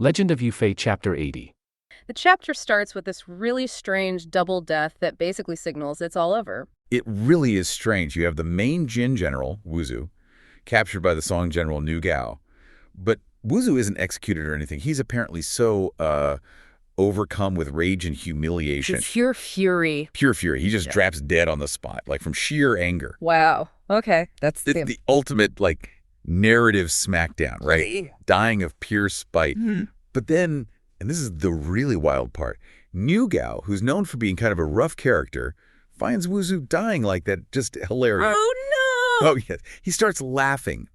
Legend of Yufei, Chapter 80. The chapter starts with this really strange double death that basically signals it's all over. It really is strange. You have the main Jin general, Wuzu, captured by the Song general Nu Gao. But Wuzu isn't executed or anything. He's apparently so overcome with rage and humiliation. Pure fury. Pure fury. He just drops dead on the spot, like from sheer anger. Wow. Okay. That's the ultimate, like, narrative smackdown, right? Dying of pure spite. But then, and this is the really wild part, Nu Gao, who's known for being kind of a rough character, finds Wuzu dying like that just hilarious. Oh, no! Oh, yes. He starts laughing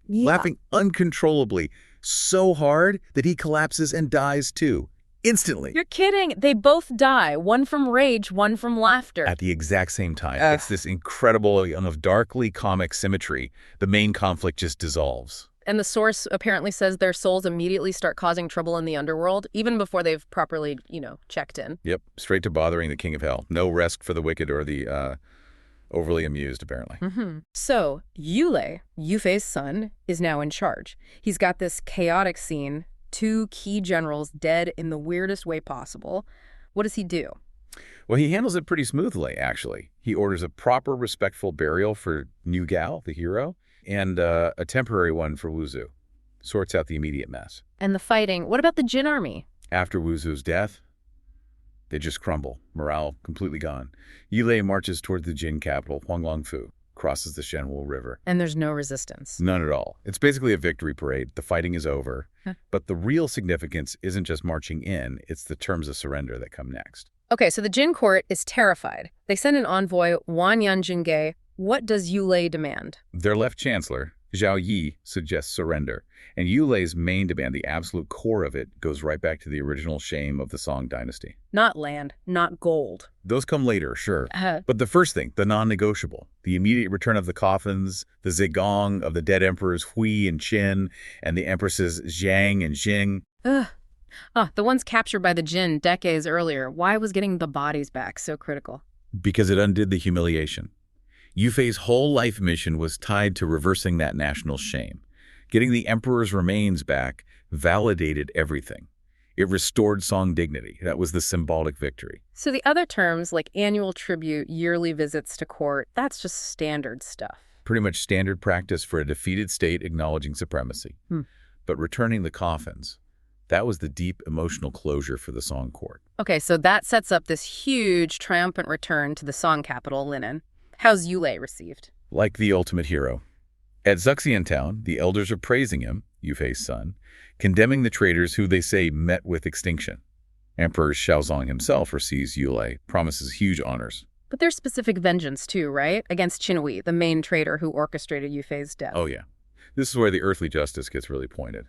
uncontrollably, so hard that he collapses and dies too, instantly. You're kidding. They both die. One from rage, one from laughter. At the exact same time. It's this incredible, of darkly comic symmetry. The main conflict just dissolves. And the source apparently says their souls immediately start causing trouble in the underworld, even before they've properly, checked in. Yep, straight to bothering the king of hell. No rest for the wicked or the overly amused, apparently. So, Yufei's son, is now in charge. He's got this chaotic scene, 2 key generals dead in the weirdest way possible. What does he do? Well, he handles it pretty smoothly, actually. He orders a proper, respectful burial for Nu Gao, the hero, and a temporary one for Wuzu. Sorts out the immediate mess. And the fighting, what about the Jin army? After Wuzu's death, they just crumble. Morale completely gone. Yulei marches toward the Jin capital, Huanglongfu, crosses the Shenwu River. And there's no resistance. None at all. It's basically a victory parade. The fighting is over. But the real significance isn't just marching in, it's the terms of surrender that come next. Okay, so the Jin court is terrified. They send an envoy, Wanyan Jingge. What does Yulei demand? Their left chancellor, Zhao Yi, suggests surrender. And Yulei's main demand, the absolute core of it, goes right back to the original shame of the Song dynasty. Not land, not gold. Those come later, sure. But the first thing, the non-negotiable, the immediate return of the coffins, the zigong of the dead emperors Hui and Qin, and the empresses Zhang and Jing. The ones captured by the Jin decades earlier. Why was getting the bodies back so critical? Because it undid the humiliation. Yufei's whole life mission was tied to reversing that national shame. Getting the emperor's remains back validated everything. It restored Song dignity. That was the symbolic victory. So the other terms, like annual tribute, yearly visits to court, that's just standard stuff. Pretty much standard practice for a defeated state acknowledging supremacy. But returning the coffins, that was the deep emotional closure for the Song court. Okay, so that sets up this huge triumphant return to the Song capital, Linen. How's Yulei received? Like the ultimate hero. At Zuxian town, the elders are praising him, Yufei's son, condemning the traitors who they say met with extinction. Emperor Shaozong himself receives Yulei, promises huge honors. But there's specific vengeance too, right? Against Qinhui, the main traitor who orchestrated Yufei's death. Oh yeah. This is where the earthly justice gets really pointed.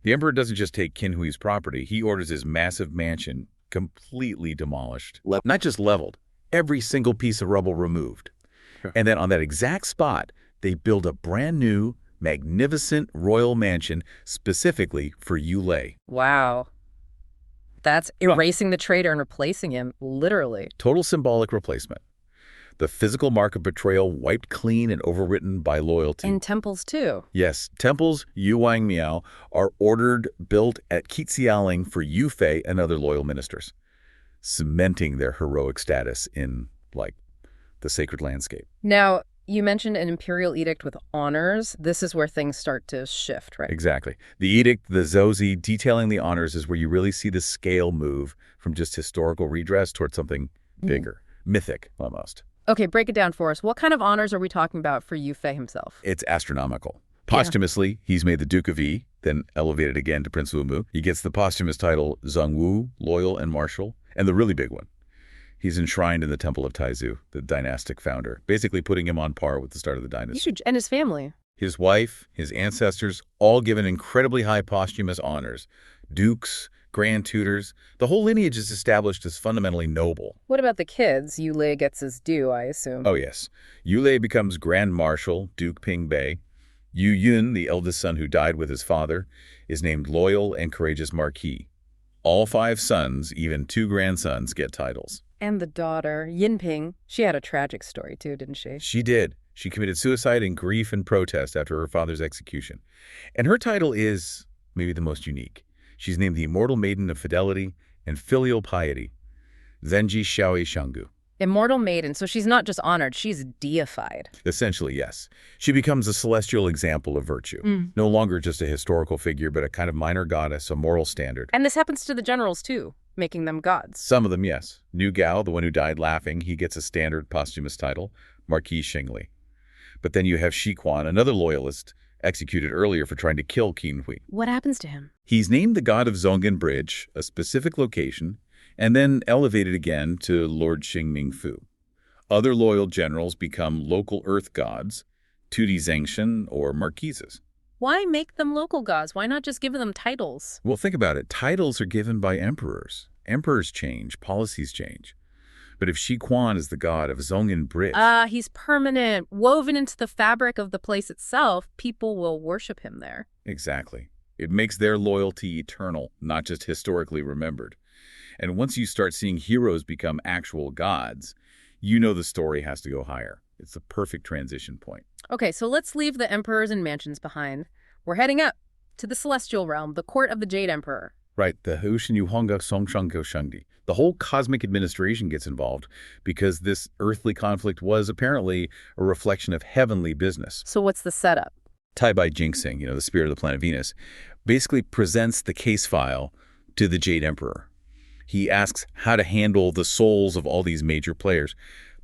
The emperor doesn't just take Qinhui's property, he orders his massive mansion completely demolished. Not just leveled, every single piece of rubble removed. And then on that exact spot, they build a brand new, magnificent royal mansion specifically for Yulei. Wow. That's erasing the traitor and replacing him, literally. Total symbolic replacement. The physical mark of betrayal wiped clean and overwritten by loyalty. And temples, too. Yes, temples, Yuwang Miao, are ordered built at Qixialing for Yufei and other loyal ministers, cementing their heroic status in, the sacred landscape. Now, you mentioned an imperial edict with honors. This is where things start to shift, right? Exactly. The edict, the Zozi, detailing the honors is where you really see the scale move from just historical redress towards something bigger, mythic almost. Okay, break it down for us. What kind of honors are we talking about for Yufei himself? It's astronomical. Posthumously, he's made the Duke of Yi, then elevated again to Prince Wumu. He gets the posthumous title Zhongwu, Loyal and Martial, and the really big one. He's enshrined in the Temple of Taizu, the dynastic founder, basically putting him on par with the start of the dynasty. Huge. And his family. His wife, his ancestors, all given incredibly high posthumous honors. Dukes, grand tutors. The whole lineage is established as fundamentally noble. What about the kids? Yulei gets his due, I assume. Oh, yes. Yulei becomes Grand Marshal, Duke Pingbei. Yu Yun, the eldest son who died with his father, is named Loyal and Courageous Marquis. All 5 sons, even 2 grandsons, get titles. And the daughter, Yinping, she had a tragic story too, didn't she? She did. She committed suicide in grief and protest after her father's execution. And her title is maybe the most unique. She's named the Immortal Maiden of Fidelity and Filial Piety, Zenji Xiaoi Shangu. Immortal maiden, so she's not just honored, she's deified. Essentially, yes. She becomes a celestial example of virtue. No longer just a historical figure, but a kind of minor goddess, a moral standard. And this happens to the generals, too, making them gods. Some of them, yes. Nu Gao, the one who died laughing, he gets a standard posthumous title, Marquis Xingli. But then you have Shi Quan, another loyalist, executed earlier for trying to kill Qin Hui. What happens to him? He's named the god of Zongan Bridge, a specific location, and then elevated again to Lord Xingming Fu. Other loyal generals become local earth gods, Tudi Zengshan or marquises. Why make them local gods? Why not just give them titles? Well, think about it. Titles are given by emperors. Emperors change, policies change. But if Shi Quan is the god of Zongan Bridge... he's permanent, woven into the fabric of the place itself, people will worship him there. Exactly. It makes their loyalty eternal, not just historically remembered. And once you start seeing heroes become actual gods, you know the story has to go higher. It's the perfect transition point. Okay, so let's leave the emperors and mansions behind. We're heading up to the celestial realm, the court of the Jade Emperor. Right, the Hushin Yuhonga Songshangko Shangdi. The whole cosmic administration gets involved because this earthly conflict was apparently a reflection of heavenly business. So what's the setup? Tai Bai Jinxing, the spirit of the planet Venus, basically presents the case file to the Jade Emperor. He asks how to handle the souls of all these major players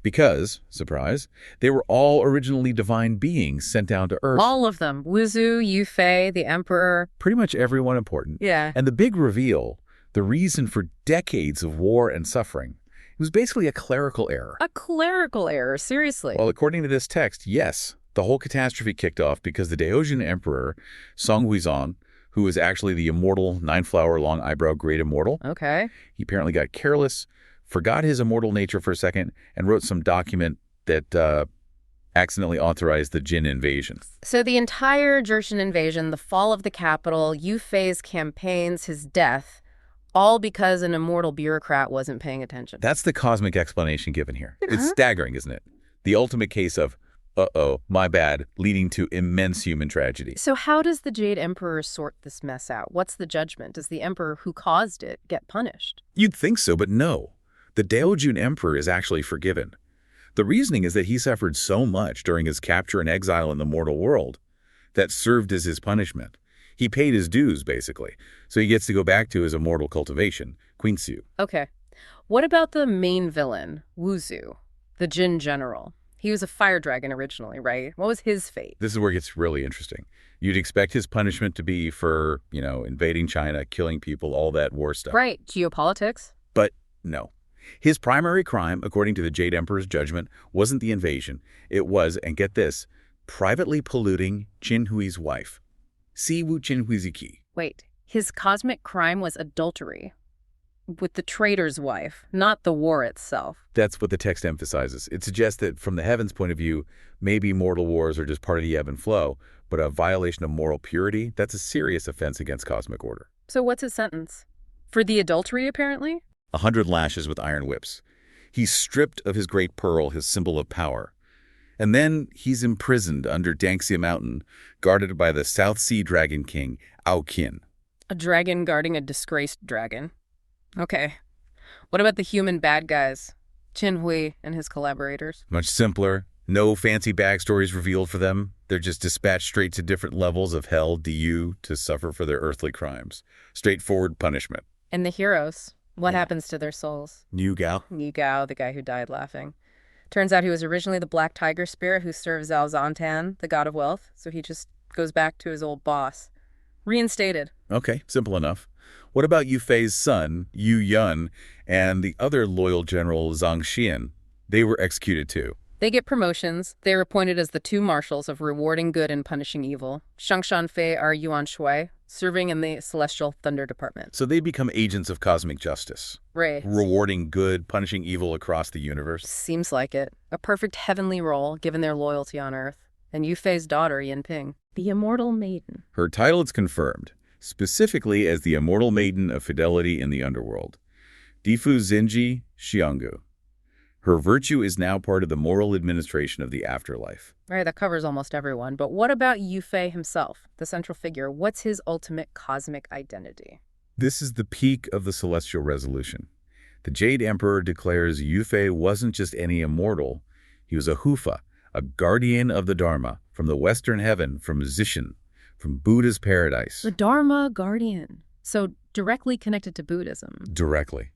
because, surprise, they were all originally divine beings sent down to Earth. All of them. Wuzu, Yufei, the Emperor. Pretty much everyone important. Yeah. And the big reveal, the reason for decades of war and suffering, it was basically a clerical error. A clerical error, seriously. Well, according to this text, yes, the whole catastrophe kicked off because the Daojin Emperor, Song Huizan, who was actually the immortal 9-flower-long eyebrow great immortal. Okay. He apparently got careless, forgot his immortal nature for a second, and wrote some document that accidentally authorized the Jin invasion. So the entire Jurchen invasion, the fall of the capital, Yufei's campaigns, his death, all because an immortal bureaucrat wasn't paying attention. That's the cosmic explanation given here. It's staggering, isn't it? The ultimate case of, uh-oh, my bad, leading to immense human tragedy. So how does the Jade Emperor sort this mess out? What's the judgment? Does the emperor who caused it get punished? You'd think so, but no. The Daojun Emperor is actually forgiven. The reasoning is that he suffered so much during his capture and exile in the mortal world that served as his punishment. He paid his dues, basically, so he gets to go back to his immortal cultivation, Quinxiu. Okay. What about the main villain, Wuzu, the Jin general? He was a fire dragon originally, right? What was his fate? This is where it gets really interesting. You'd expect his punishment to be for, invading China, killing people, all that war stuff. Right. Geopolitics? But no. His primary crime, according to the Jade Emperor's judgment, wasn't the invasion. It was, and get this, privately polluting Qin Hui's wife, Si Wu Qin Huiziki. Wait, his cosmic crime was adultery with the traitor's wife, not the war itself. That's what the text emphasizes. It suggests that from the heavens' point of view, maybe mortal wars are just part of the ebb and flow, but a violation of moral purity, that's a serious offense against cosmic order. So what's his sentence? For the adultery, apparently? 100 lashes with iron whips. He's stripped of his great pearl, his symbol of power. And then he's imprisoned under Dangxia Mountain, guarded by the South Sea Dragon King, Ao Qin. A dragon guarding a disgraced dragon. Okay. What about the human bad guys? Qin Hui and his collaborators? Much simpler. No fancy backstories revealed for them. They're just dispatched straight to different levels of hell, DU, to suffer for their earthly crimes. Straightforward punishment. And the heroes? What happens to their souls? Nu Gao? Nu Gao, the guy who died laughing. Turns out he was originally the black tiger spirit who served Zhao Zantan, the god of wealth, so he just goes back to his old boss. Reinstated. Okay, simple enough. What about Yufei's son, Yu Yun, and the other loyal general Zhang Xian? They were executed too. They get promotions. They are appointed as the two marshals of rewarding good and punishing evil. Shang Shanfei are Yuan Shui, serving in the Celestial Thunder Department. So they become agents of cosmic justice. Right. Rewarding good, punishing evil across the universe. Seems like it. A perfect heavenly role, given their loyalty on Earth. And Yufei's daughter, Yinping, the Immortal Maiden. Her title is confirmed, specifically as the Immortal Maiden of Fidelity in the Underworld. Difu Zenji Xiangu. Her virtue is now part of the moral administration of the afterlife. Right, that covers almost everyone. But what about Yufei himself, the central figure? What's his ultimate cosmic identity? This is the peak of the celestial resolution. The Jade Emperor declares Yu Fei wasn't just any immortal, he was a Hufa, a guardian of the Dharma, from the Western heaven, from Zishan, from Buddha's paradise. The Dharma guardian. So directly connected to Buddhism. Directly.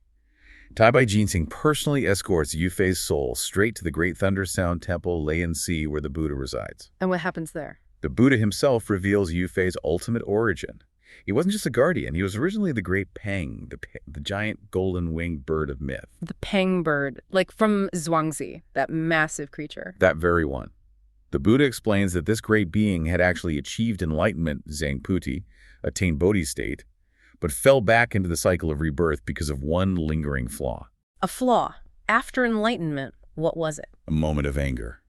Tabai Ginseng personally escorts Yu Fei's soul straight to the Great Thunder Sound Temple Layan Sea where the Buddha resides. And what happens there? The Buddha himself reveals Yu Fei's ultimate origin. He wasn't just a guardian. He was originally the great Peng, the giant golden-winged bird of myth. The Peng bird, like from Zhuangzi, that massive creature. That very one. The Buddha explains that this great being had actually achieved enlightenment, Zhangputi, attained Bodhi state, but fell back into the cycle of rebirth because of one lingering flaw. A flaw. After enlightenment, what was it? A moment of anger.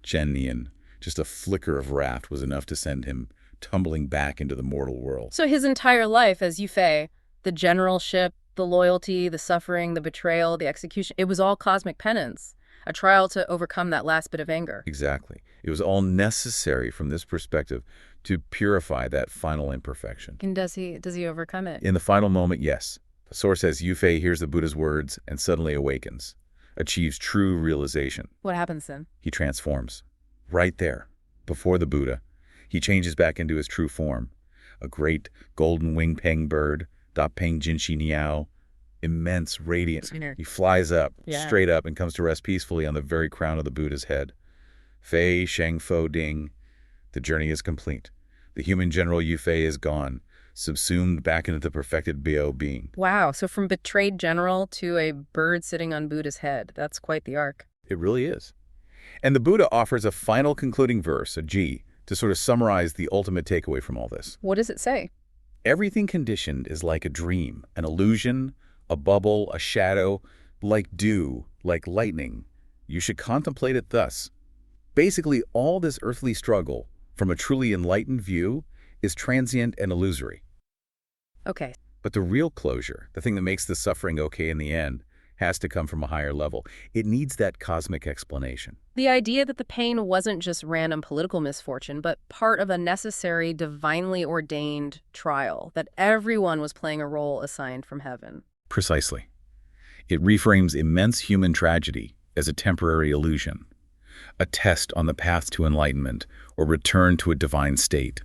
Nian, just a flicker of wrath was enough to send him tumbling back into the mortal world. So his entire life as Yu Fei, the generalship, the loyalty, the suffering, the betrayal, the execution, it was all cosmic penance, a trial to overcome that last bit of anger. Exactly. It was all necessary from this perspective to purify that final imperfection. And does he overcome it? In the final moment, yes. The source says Yu Fei hears the Buddha's words and suddenly awakens, achieves true realization. What happens then? He transforms. Right there, before the Buddha, he changes back into his true form. A great golden winged peng bird, da peng jinshi niao, immense, radiant. He flies up, straight up, and comes to rest peacefully on the very crown of the Buddha's head. Fei Sheng Fo Ding. The journey is complete. The human general Yu Fei is gone, subsumed back into the perfected Bio being. Wow, so from betrayed general to a bird sitting on Buddha's head. That's quite the arc. It really is. And the Buddha offers a final concluding verse, a G, to sort of summarize the ultimate takeaway from all this. What does it say? Everything conditioned is like a dream, an illusion, a bubble, a shadow, like dew, like lightning. You should contemplate it thus. Basically, all this earthly struggle, from a truly enlightened view, is transient and illusory. Okay. But the real closure, the thing that makes the suffering okay in the end, has to come from a higher level. It needs that cosmic explanation. The idea that the pain wasn't just random political misfortune, but part of a necessary, divinely ordained trial, that everyone was playing a role assigned from heaven. Precisely. It reframes immense human tragedy as a temporary illusion, a test on the path to enlightenment or return to a divine state.